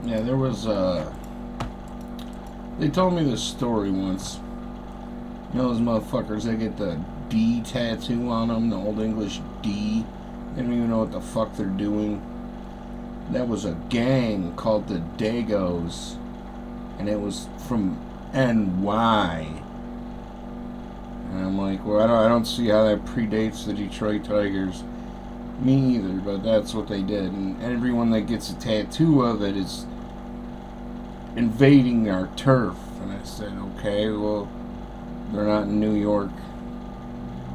Yeah, there was, they told me this story once. You know those motherfuckers that get the D tattoo on them, the Old English D? They don't even know what the fuck they're doing. That was a gang called the Dagos, and it was from NY. And I'm like, well, I don't see how that predates the Detroit Tigers. Me either, but that's what they did. And everyone that gets a tattoo of it is invading our turf. And I said, okay, well, they're not in New York.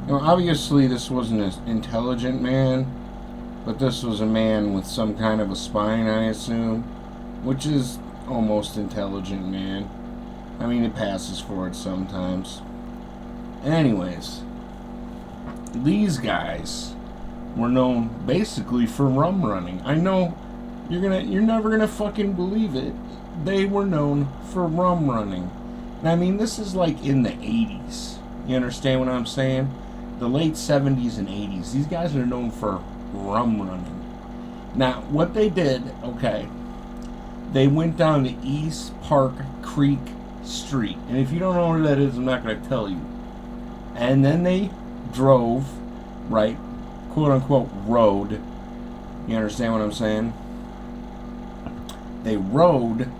You know, obviously this wasn't an intelligent man, but this was a man with some kind of a spine, I assume, which is almost intelligent, man. I mean, it passes for it sometimes. Anyways, these guys were known basically for rum running. I know you're never gonna fucking believe it. They were known for rum running. And I mean, this is like in the 80s. You understand what I'm saying? The late 70s and 80s. These guys are known for rum running. Now, what they did, okay, they went down to East Park Creek Street. And if you don't know where that is, I'm not going to tell you. And then they drove, right, quote unquote, rode. You understand what I'm saying? They rode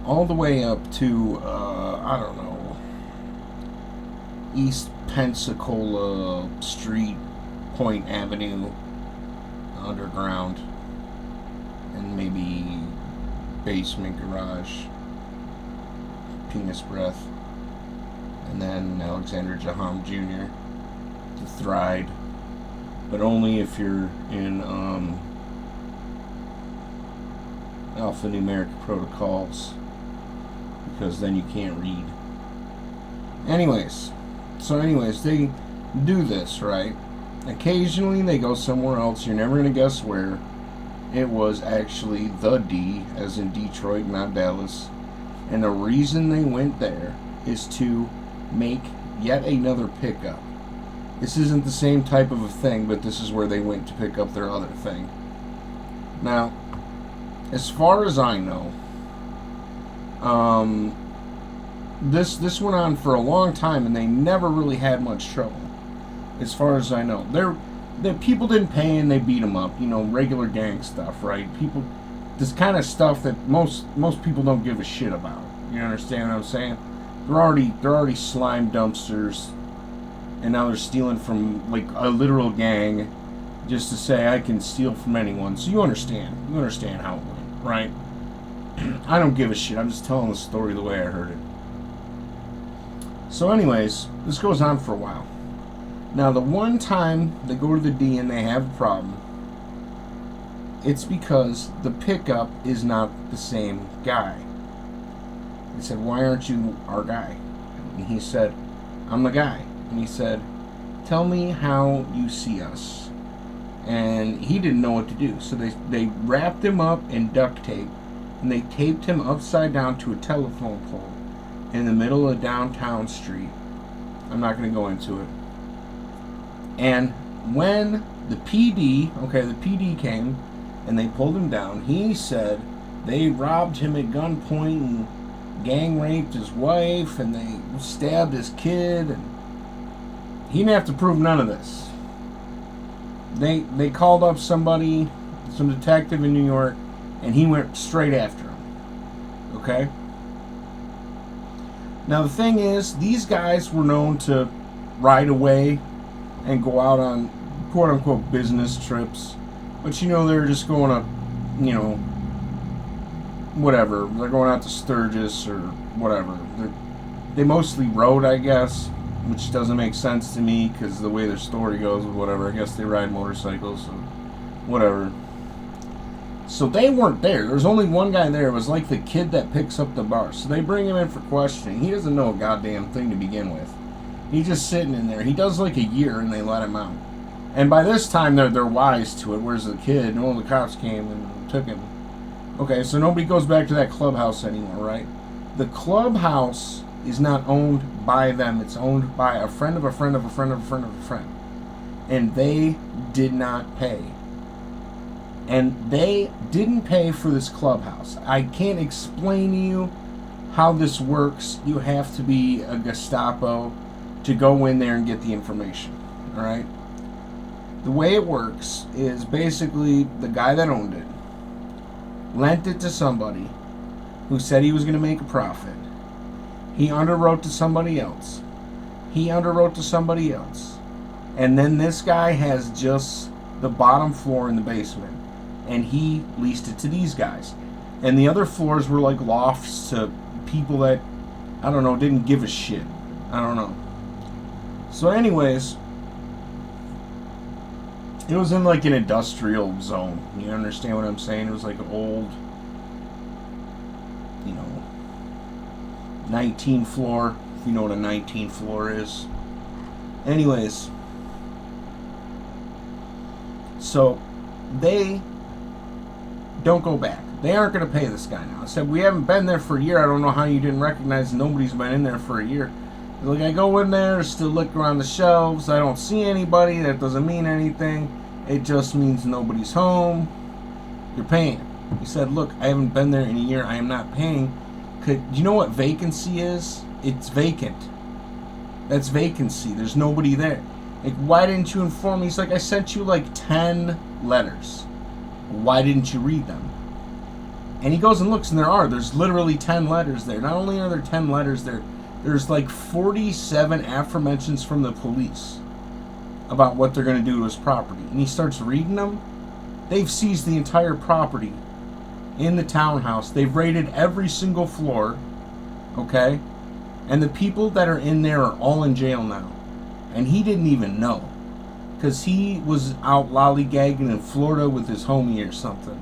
all the way up to, I don't know, East Pensacola Street, Point Avenue, underground, and maybe basement garage, penis breath, and then Alexander Graham Jr. to Thride, but only if you're in alphanumeric protocols, because then you can't read. Anyways, they do this, right? Occasionally they go somewhere else. You're never going to guess where. It was actually the D, as in Detroit, not Dallas. And the reason they went there is to make yet another pickup. This isn't the same type of a thing, but this is where they went to pick up their other thing. Now, as far as I know, this went on for a long time, and they never really had much trouble, as far as I know. The people didn't pay, and they beat them up. You know, regular gang stuff, right? People, this kind of stuff that most people don't give a shit about. You understand what I'm saying? They're already slime dumpsters, and now they're stealing from like a literal gang, just to say I can steal from anyone. So you understand how it went, right? I don't give a shit. I'm just telling the story the way I heard it. So anyways, this goes on for a while. Now, the one time they go to the D and they have a problem, it's because the pickup is not the same guy. They said, why aren't you our guy? And he said, I'm the guy. And he said, tell me how you see us. And he didn't know what to do. So they wrapped him up in duct tape, and they taped him upside down to a telephone pole in the middle of downtown street. I'm not going to go into it. And when the PD came and they pulled him down, he said they robbed him at gunpoint and gang raped his wife and they stabbed his kid, and he didn't have to prove none of this. They called up some detective in New York, and he went straight after him. Okay? Now the thing is, these guys were known to ride away and go out on quote unquote business trips. But you know, they're just going to, you know, whatever. They're going out to Sturgis or whatever. They mostly rode, I guess, which doesn't make sense to me because the way their story goes with whatever. I guess they ride motorcycles, so whatever. So they weren't there. There's only one guy there. It was like the kid that picks up the bar. So they bring him in for questioning. He doesn't know a goddamn thing to begin with. He's just sitting in there. He does like a year and they let him out. And by this time they're wise to it. Whereas the kid, the cops came and took him. Okay, so nobody goes back to that clubhouse anymore, right? The clubhouse is not owned by them. It's owned by a friend of a friend of a friend of a friend of a friend. And they did not pay. And they didn't pay for this clubhouse. I can't explain to you how this works. You have to be a Gestapo to go in there and get the information. All right? The way it works is basically the guy that owned it lent it to somebody who said he was going to make a profit. He underwrote to somebody else. He underwrote to somebody else. And then this guy has just the bottom floor in the basement. And he leased it to these guys. And the other floors were like lofts to people that, I don't know, didn't give a shit. I don't know. So anyways, it was in like an industrial zone. You understand what I'm saying? It was like an old, 19 floor, if you know what a 19 floor is. Anyways, so they don't go back. They aren't going to pay this guy now. I said, we haven't been there for a year. I don't know how you didn't recognize nobody's been in there for a year. Like, I go in there, still look around the shelves. I don't see anybody. That doesn't mean anything. It just means nobody's home. You're paying. He said, look, I haven't been there in a year. I am not paying. Do you know what vacancy is? It's vacant. That's vacancy. There's nobody there. Like, why didn't you inform me? He's like, I sent you like 10 letters. Why didn't you read them? And he goes and looks, and there's literally 10 letters there. Not only are there 10 letters there, there's like 47 aforementions from the police about what they're going to do to his property. And he starts reading them. They've seized the entire property in the townhouse. They've raided every single floor, okay? And the people that are in there are all in jail now. And he didn't even know, because he was out lollygagging in Florida with his homie or something,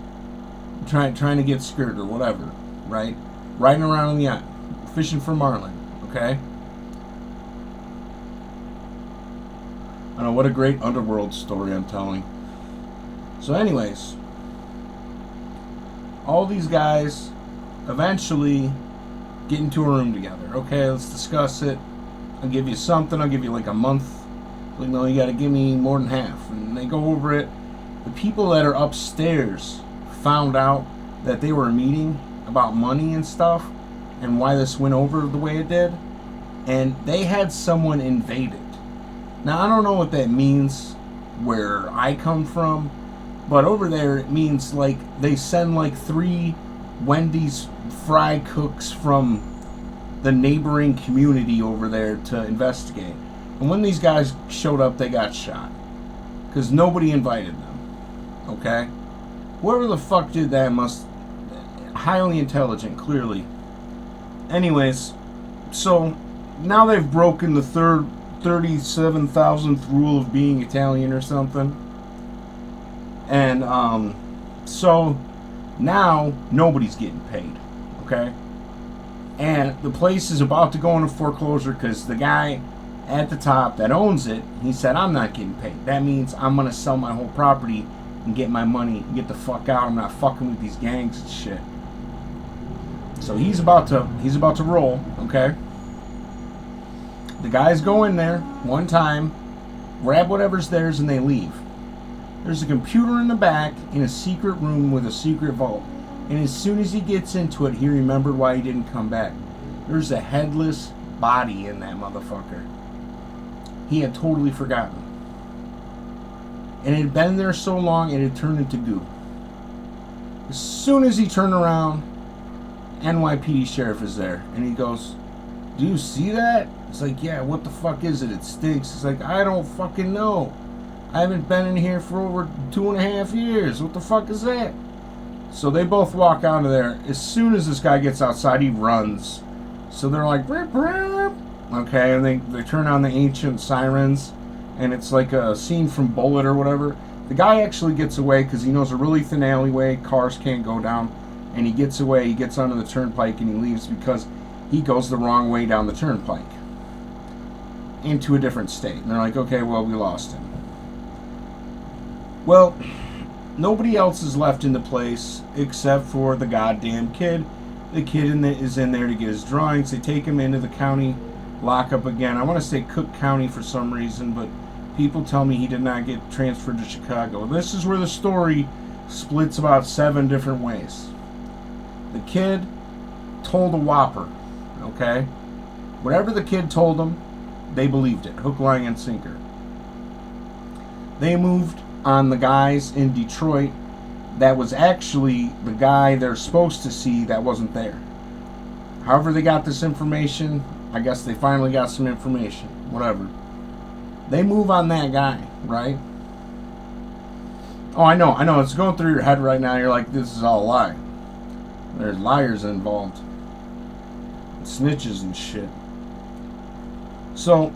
trying to get skirt or whatever, right? Riding around on the yacht, fishing for marlin, okay? I know, what a great underworld story I'm telling. So anyways, all these guys eventually get into a room together. Okay, let's discuss it. I'll give you something. I'll give you like a month. Like, no, you got to give me more than half. And they go over it. The people that are upstairs found out that they were meeting about money and stuff and why this went over the way it did. And they had someone invaded. Now, I don't know what that means where I come from, but over there it means like they send like 3 Wendy's fry cooks from the neighboring community over there to investigate. And when these guys showed up, they got shot because nobody invited them. Okay? Whoever the fuck did that must highly intelligent, clearly. Anyways, so now they've broken the 37,000th rule of being Italian or something. And so now nobody's getting paid. Okay? And the place is about to go into foreclosure because the guy at the top that owns it, he said, I'm not getting paid. That means I'm going to sell my whole property and get my money and get the fuck out. I'm not fucking with these gangs and shit. So he's about to roll, okay? The guys go in there one time, grab whatever's theirs, and they leave. There's a computer in the back in a secret room with a secret vault. And as soon as he gets into it, he remembered why he didn't come back. There's a headless body in that motherfucker. He had totally forgotten. And it had been there so long, it had turned into goo. As soon as he turned around, NYPD sheriff is there. And he goes, do you see that? It's like, yeah, what the fuck is it? It stinks. It's like, I don't fucking know. I haven't been in here for over 2.5 years. What the fuck is that? So they both walk out of there. As soon as this guy gets outside, he runs. So they're like, rip, rip. Okay, and they turn on the ancient sirens, and it's like a scene from Bullet or whatever. The guy actually gets away because he knows a really thin alleyway, cars can't go down, and he gets away. He gets onto the turnpike and he leaves because he goes the wrong way down the turnpike into a different state. And they're like, okay, well, we lost him. Well, nobody else is left in the place except for the goddamn kid. The kid is in there to get his drawings. They take him into the county lockup again. I want to say Cook County for some reason, but people tell me he did not get transferred to Chicago. This is where the story splits about 7 different ways. The kid told a whopper, okay? Whatever the kid told them, they believed it. Hook, line, and sinker. They moved on the guys in Detroit that was actually the guy they're supposed to see that wasn't there. However they got this information, I guess they finally got some information. Whatever. They move on that guy, right? Oh, I know. It's going through your head right now. You're like, this is all a lie. There's liars involved. Snitches and shit. So,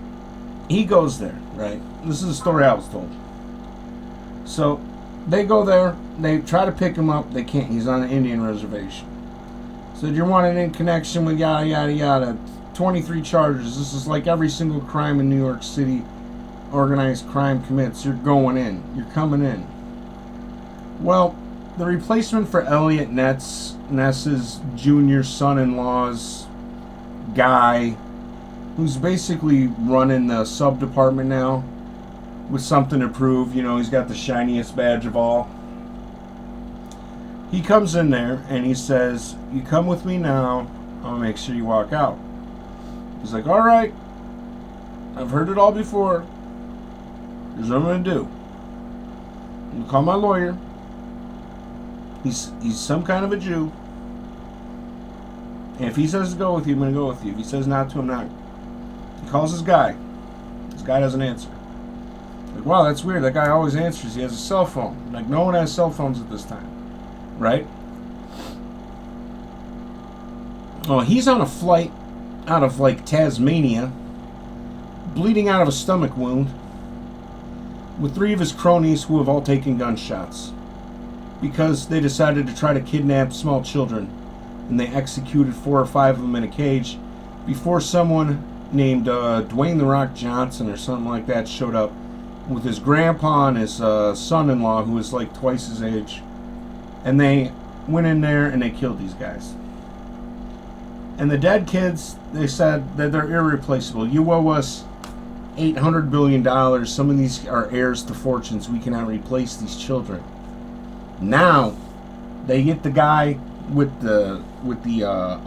he goes there, right? This is a story I was told. So, they go there. They try to pick him up. They can't. He's on an Indian reservation. So, you're wanted in connection with yada, yada, yada. 23 charges. This is like every single crime in New York City organized crime commits. You're going in. You're coming in. Well, the replacement for Elliot Ness's junior son-in-law's guy, who's basically running the sub-department now with something to prove. You know, he's got the shiniest badge of all. He comes in there and he says, you come with me now, I'll make sure you walk out. He's like, all right, I've heard it all before. Here's what I'm going to do. I'm going to call my lawyer. He's some kind of a Jew. And if he says to go with you, I'm going to go with you. If he says not to, I'm not. He calls his guy. This guy doesn't answer. Like, wow, that's weird. That guy always answers. He has a cell phone. Like, no one has cell phones at this time. Right? Oh, he's on a flight out of, like, Tasmania, bleeding out of a stomach wound, with 3 of his cronies who have all taken gunshots because they decided to try to kidnap small children, and they executed 4 or 5 of them in a cage before someone named Dwayne The Rock Johnson or something like that showed up with his grandpa and his son-in-law, who was like twice his age, and they went in there and they killed these guys. And the dead kids, they said that they're irreplaceable. You owe us $800 billion. Some of these are heirs to fortunes. We cannot replace these children. Now, they get the guy with the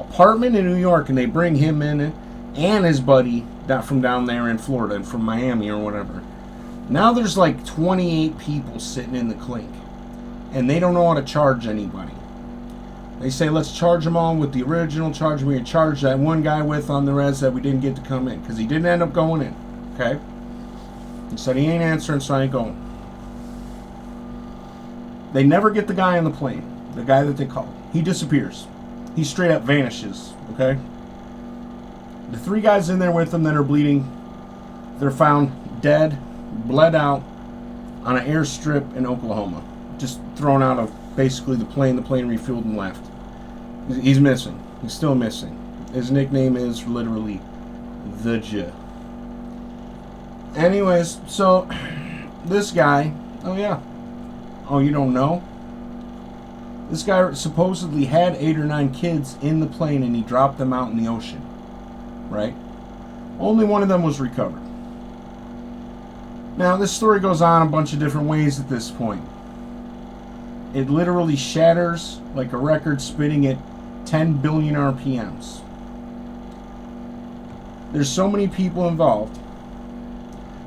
apartment in New York, and they bring him in and his buddy from down there in Florida and from Miami or whatever. Now there's like 28 people sitting in the clink, and they don't know how to charge anybody. They say, let's charge them all with the original charge. We're going to charge that one guy with on the res that we didn't get to come in, because he didn't end up going in. Okay? He said he ain't answering, so I ain't going. They never get the guy on the plane, the guy that they called. He disappears. He straight up vanishes. Okay? The 3 guys in there with him that are bleeding, they're found dead, bled out on an airstrip in Oklahoma. Just thrown out of basically the plane. The plane refueled and left. He's missing. He's still missing. His nickname is literally the Jew. Anyways, so this guy, oh yeah, oh you don't know? This guy supposedly had 8 or 9 kids in the plane, and he dropped them out in the ocean. Right? Only one of them was recovered. Now, this story goes on a bunch of different ways at this point. It literally shatters like a record spinning at 10 billion RPMs. There's so many people involved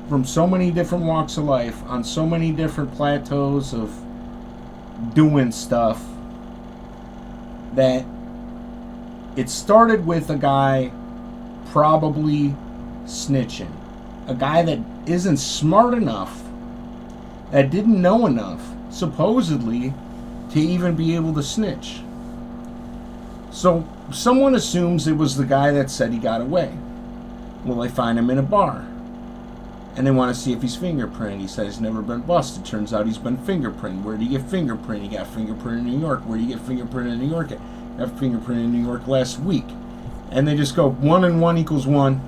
from so many different walks of life on so many different plateaus of doing stuff that it started with a guy probably snitching. A guy that isn't smart enough, that didn't know enough, supposedly, to even be able to snitch. So, someone assumes it was the guy that said he got away. Well, they find him in a bar. And they want to see if he's fingerprinted. He said he's never been busted. Turns out he's been fingerprinted. Where did he get fingerprinted? He got fingerprinted in New York. Where did he get fingerprinted in New York? Got fingerprinted in New York last week. And they just go 1 and 1 equals 1.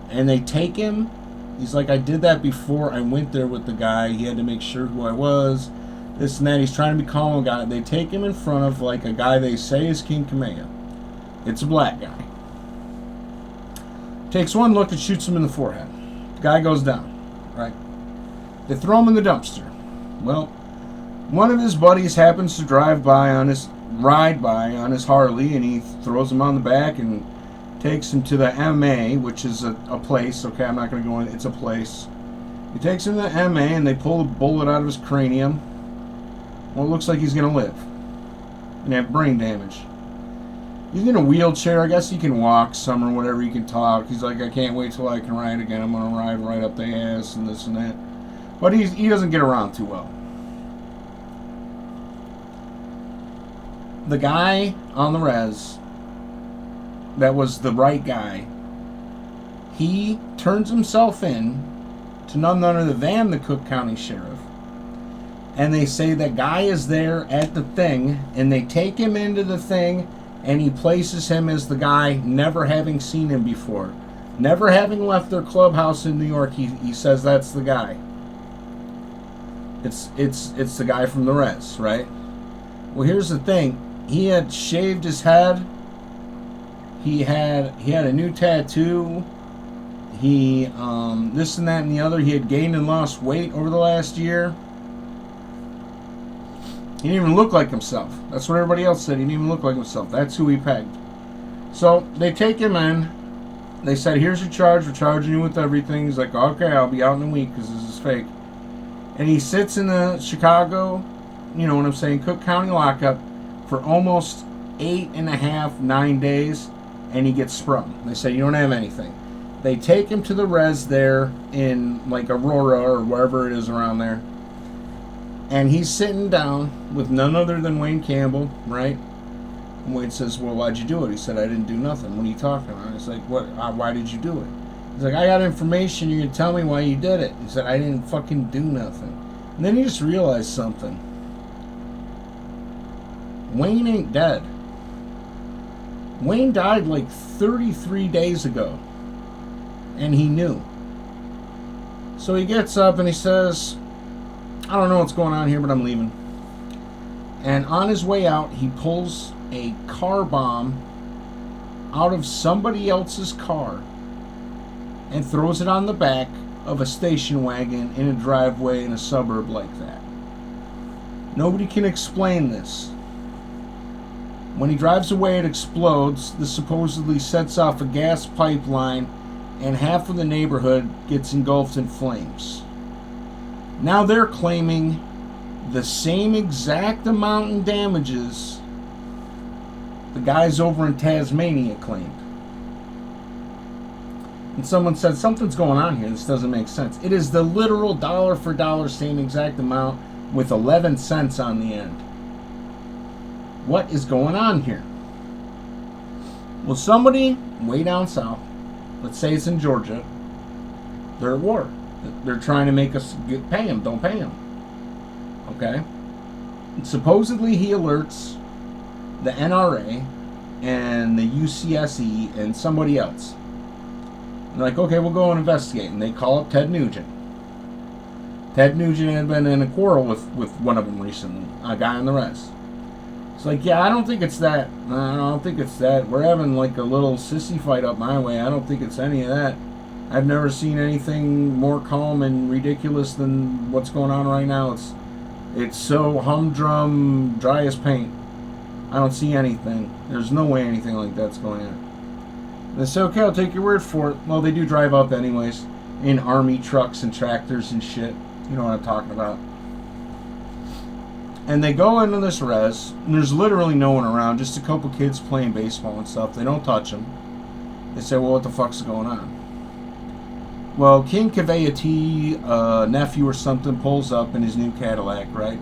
And they take him. He's like, I did that before. I went there with the guy. He had to make sure who I was. This and that. He's trying to be calm guy. They take him in front of like a guy they say is King Kamehameha. It's a black guy. Takes one look and shoots him in the forehead. The guy goes down. Right? They throw him in the dumpster. Well, One of his buddies happens to ride by on his Harley, and he throws him on the back and takes him to the MA, which is a place. Okay, I'm not going to go in. It's a place. He takes him to the MA, and they pull a bullet out of his cranium. Well, it looks like he's going to live and have brain damage. He's in a wheelchair. I guess he can walk some or whatever. He can talk. He's like, I can't wait till I can ride again. I'm going to ride right up the ass and this and that. But he doesn't get around too well. The guy on the res that was the right guy, he turns himself in to none other than the Cook County Sheriff. And they say that guy is there at the thing, and they take him into the thing, and he places him as the guy, never having seen him before. Never having left their clubhouse in New York, he says that's the guy. It's the guy from the res, right? Well, here's the thing. He had shaved his head. He had a new tattoo. He this and that and the other. He had gained and lost weight over the last year. He didn't even look like himself. That's what everybody else said. He didn't even look like himself. That's who he pegged. So they take him in. They said, here's your charge. We're charging you with everything. He's like, okay, I'll be out in a week because this is fake. And he sits in the Chicago, you know what I'm saying, Cook County lockup for almost 8.5, 9 days, and he gets sprung. They say, you don't have anything. They take him to the res there in like Aurora or wherever it is around there. And he's sitting down with none other than Wayne Campbell, right? And Wayne says, well, why'd you do it? He said, I didn't do nothing. What are you talking about? He's like, what? Why did you do it? He's like, I got information. You're going to tell me why you did it. He said, I didn't fucking do nothing. And then he just realized something. Wayne ain't dead. Wayne died like 33 days ago. And he knew. So he gets up and he says, I don't know what's going on here, but I'm leaving. And on his way out, he pulls a car bomb out of somebody else's car and throws it on the back of a station wagon in a driveway in a suburb like that. Nobody can explain this. When he drives away, it explodes. This supposedly sets off a gas pipeline, and half of the neighborhood gets engulfed in flames. Now they're claiming the same exact amount in damages the guys over in Tasmania claimed. And someone said, something's going on here. This doesn't make sense. It is the literal dollar for dollar same exact amount with 11 cents on the end. What is going on here? Well, somebody way down south, let's say it's in Georgia, they're at war. They're trying to make us pay him. Don't pay him. Okay? And supposedly he alerts the NRA and the UCSE and somebody else. And they're like, okay, we'll go and investigate. And they call up Ted Nugent. Ted Nugent had been in a quarrel with one of them recently, a guy on the res. It's like, yeah, I don't think it's that. I don't think it's that. We're having like a little sissy fight up my way. I don't think it's any of that. I've never seen anything more calm and ridiculous than what's going on right now. It's so humdrum, dry as paint. I don't see anything. There's no way anything like that's going on. They say, okay, I'll take your word for it. Well, they do drive up anyways in army trucks and tractors and shit. You know what I'm talking about. And they go into this res, and there's literally no one around, just a couple kids playing baseball and stuff. They don't touch them. They say, well, what the fuck's going on? Well, King Cavayati, nephew or something, pulls up in his new Cadillac, right?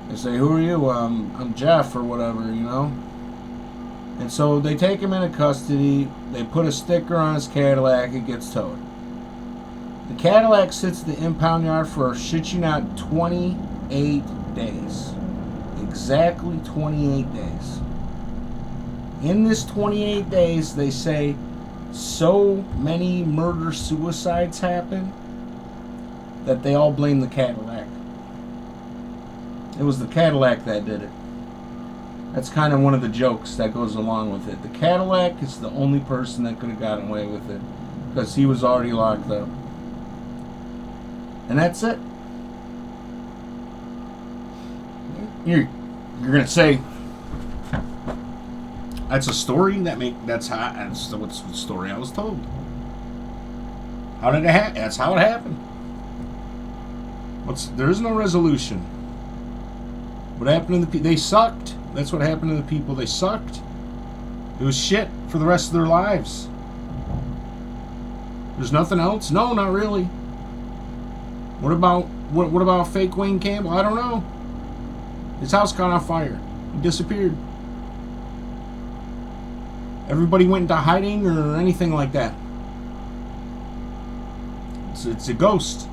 They say, who are you? I'm Jeff or whatever, you know? And so they take him into custody. They put a sticker on his Cadillac. It gets towed. The Cadillac sits at the impound yard for, shit you not, 28 days. Exactly 28 days. In this 28 days, they say so many murder-suicides happen that they all blame the Cadillac. It was the Cadillac that did it. That's kind of one of the jokes that goes along with it. The Cadillac is the only person that could have gotten away with it because he was already locked up. And that's it. you're gonna say that's a story that's what's the story I was told. How did it happen? That's how it happened. There is no resolution. What happened to the people? They sucked. That's what happened to the people. They sucked. It was shit for the rest of their lives. There's nothing else? No, not really. What about fake Wayne Campbell? I don't know. His house caught on fire. He disappeared. Everybody went into hiding or anything like that. It's a ghost.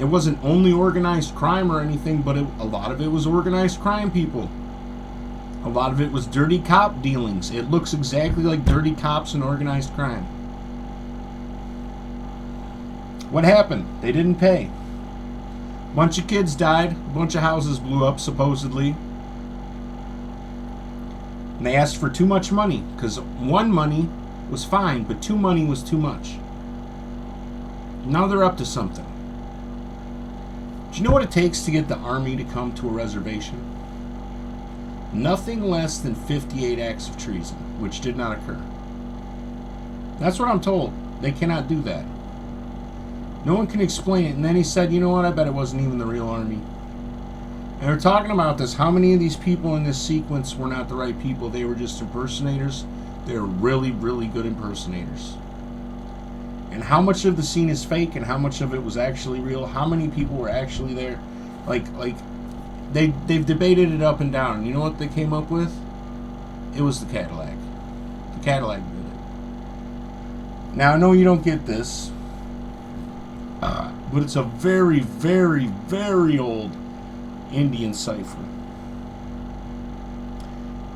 It wasn't only organized crime or anything, but a lot of it was organized crime people. A lot of it was dirty cop dealings. It looks exactly like dirty cops and organized crime. What happened? They didn't pay. A bunch of kids died. A bunch of houses blew up, supposedly. And they asked for too much money, because one money was fine, but two money was too much. Now they're up to something. Do you know what it takes to get the army to come to a reservation? Nothing less than 58 acts of treason, which did not occur. That's what I'm told. They cannot do that. No one can explain it. And then he said, you know what, I bet it wasn't even the real army. And we're talking about this. How many of these people in this sequence were not the right people? They were just impersonators. They were really, really good impersonators. And how much of the scene is fake and how much of it was actually real? How many people were actually there? They've debated it up and down. And you know what they came up with? It was the Cadillac. The Cadillac did it. Now, I know you don't get this. But it's a very, very, very old Indian cipher.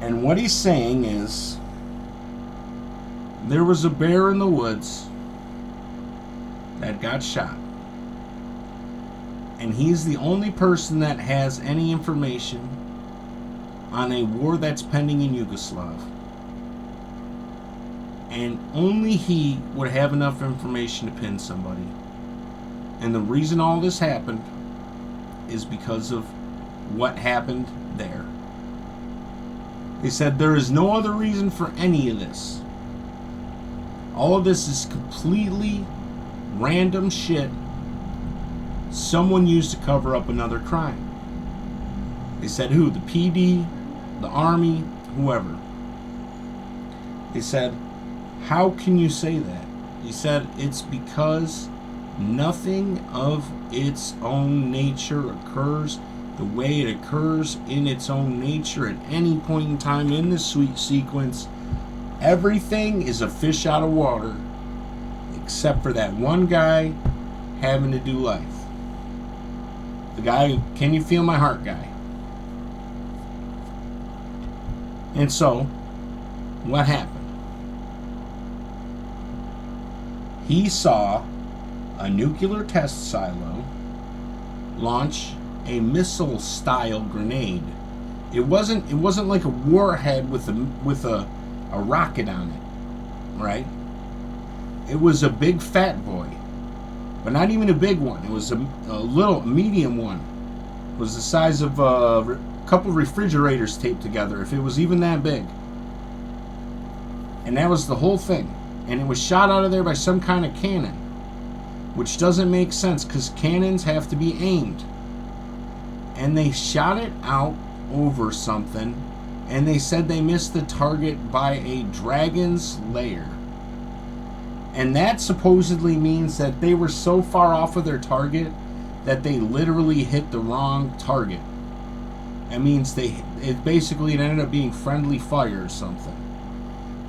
And what he's saying is, there was a bear in the woods that got shot. And he's the only person that has any information on a war that's pending in Yugoslavia. And only he would have enough information to pin somebody. And the reason all this happened is because of what happened there. They said there is no other reason for any of this. All of this is completely random shit someone used to cover up another crime. They said who? The PD, the Army, whoever. They said, how can you say that? He said, it's because nothing of its own nature occurs the way it occurs in its own nature at any point in time in the sweet sequence. Everything is a fish out of water except for that one guy having to do life. The guy, can you feel my heart guy? And so, what happened? He saw a nuclear test silo launch a missile-style grenade. It wasn't like a warhead with a rocket on it, right? It was a big fat boy, but not even a big one. It was a medium one. It was the size of a couple refrigerators taped together, if it was even that big. And that was the whole thing. And it was shot out of there by some kind of cannon, which doesn't make sense because cannons have to be aimed. And they shot it out over something, and they said they missed the target by a dragon's lair. And that supposedly means that they were so far off of their target that they literally hit the wrong target. It means it ended up being friendly fire or something.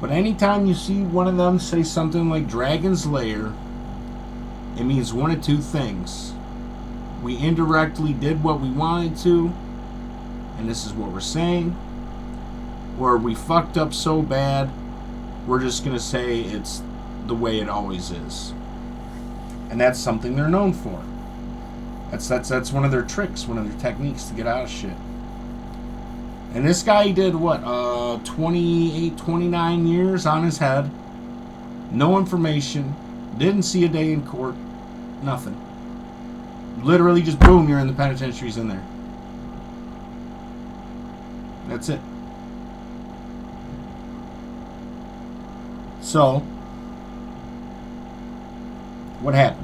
But anytime you see one of them say something like dragon's lair, it means one of two things. We indirectly did what we wanted to, and this is what we're saying, or we fucked up so bad, we're just going to say it's the way it always is. And that's something they're known for. That's one of their tricks, one of their techniques to get out of shit. And this guy did what, 28, 29 years on his head, no information, didn't see a day in court, nothing. Literally just boom, you're in the penitentiaries in there. That's it. So, what happened?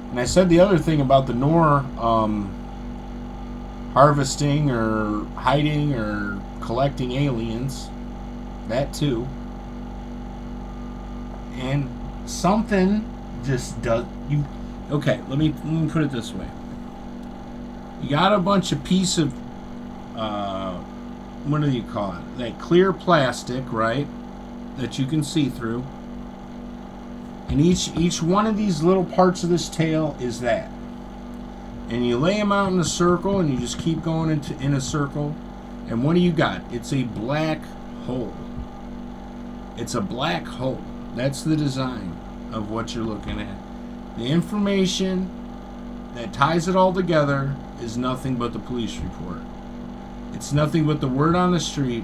And I said the other thing about the Nor harvesting or hiding or collecting aliens. That too. And something just does you. Okay, let me put it this way. You got a bunch of piece of what do you call it? That clear plastic, right? That you can see through. And each one of these little parts of this tail is that. And you lay them out in a circle, and you just keep going in a circle. And what do you got? It's a black hole. It's a black hole. That's the design of what you're looking at. The information that ties it all together is nothing but the police report. It's nothing but the word on the street.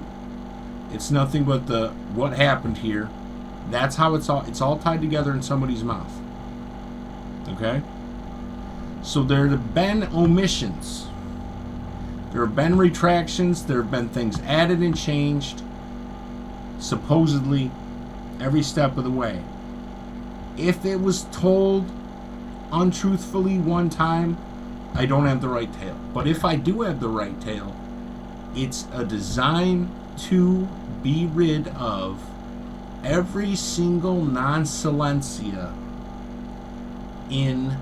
It's nothing but the what happened here. That's how it's all tied together in somebody's mouth. Okay? So there have been omissions. There have been retractions. There have been things added and changed. Supposedly, every step of the way. If it was told untruthfully one time, I don't have the right tale. But if I do have the right tale, it's a design to be rid of every single non-silencia in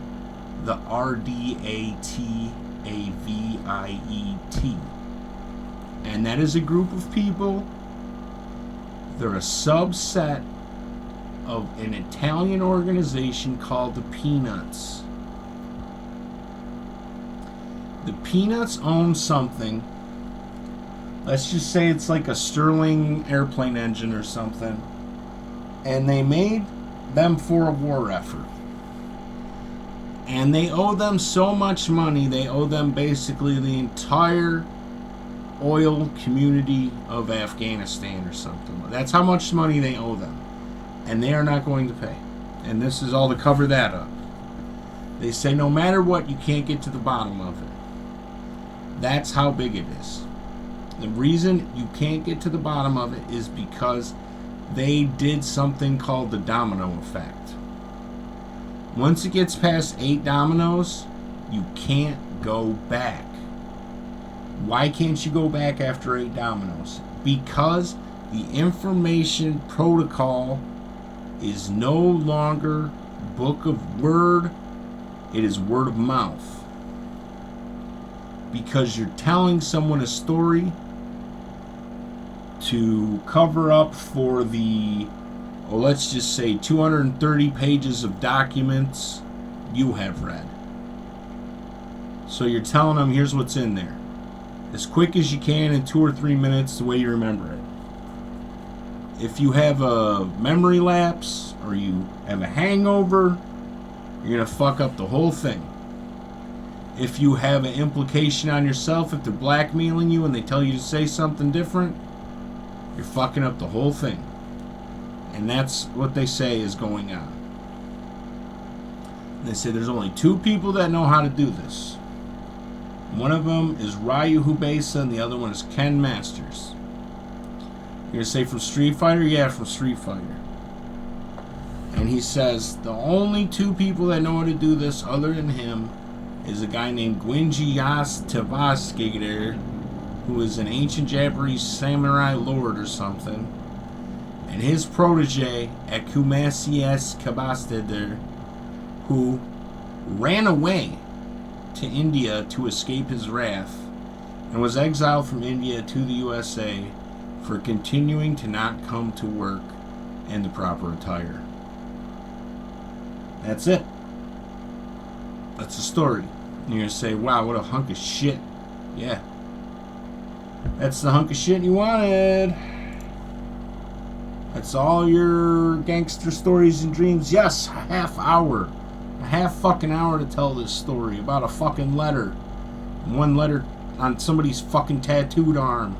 the RDATAVIET. And that is a group of people. They're a subset of an Italian organization called the Peanuts. The Peanuts own something. Let's just say it's like a Sterling airplane engine or something. And they made them for a war effort. And they owe them so much money, they owe them basically the entire oil community of Afghanistan or something. That's how much money they owe them. And they are not going to pay. And this is all to cover that up. They say no matter what, you can't get to the bottom of it. That's how big it is. The reason you can't get to the bottom of it is because they did something called the domino effect. Once it gets past 8 dominoes, you can't go back. Why can't you go back after 8 dominoes? Because the information protocol is no longer book of word, it is word of mouth. Because you're telling someone a story to cover up for the, let's just say 230 pages of documents you have read. So you're telling them, here's what's in there. As quick as you can in 2 or 3 minutes, the way you remember it. If you have a memory lapse or you have a hangover, you're going to fuck up the whole thing. If you have an implication on yourself, if they're blackmailing you and they tell you to say something different, you're fucking up the whole thing. And that's what they say is going on. And they say there's only 2 people that know how to do this. One of them is Ryu Hubesa and the other one is Ken Masters. You're going to say from Street Fighter? Yeah, from Street Fighter. And he says the only 2 people that know how to do this other than him is a guy named Gwinji Yas Tavaskader, who is an ancient Japanese samurai lord or something, and his protege, Akumasias Kabastader, who ran away to India to escape his wrath and was exiled from India to the USA for continuing to not come to work in the proper attire. That's it. That's the story. And you're going to say, wow, what a hunk of shit. Yeah. That's the hunk of shit you wanted. That's all your gangster stories and dreams. Yes, a half hour. A half fucking hour to tell this story about a fucking letter. 1 letter on somebody's fucking tattooed arm.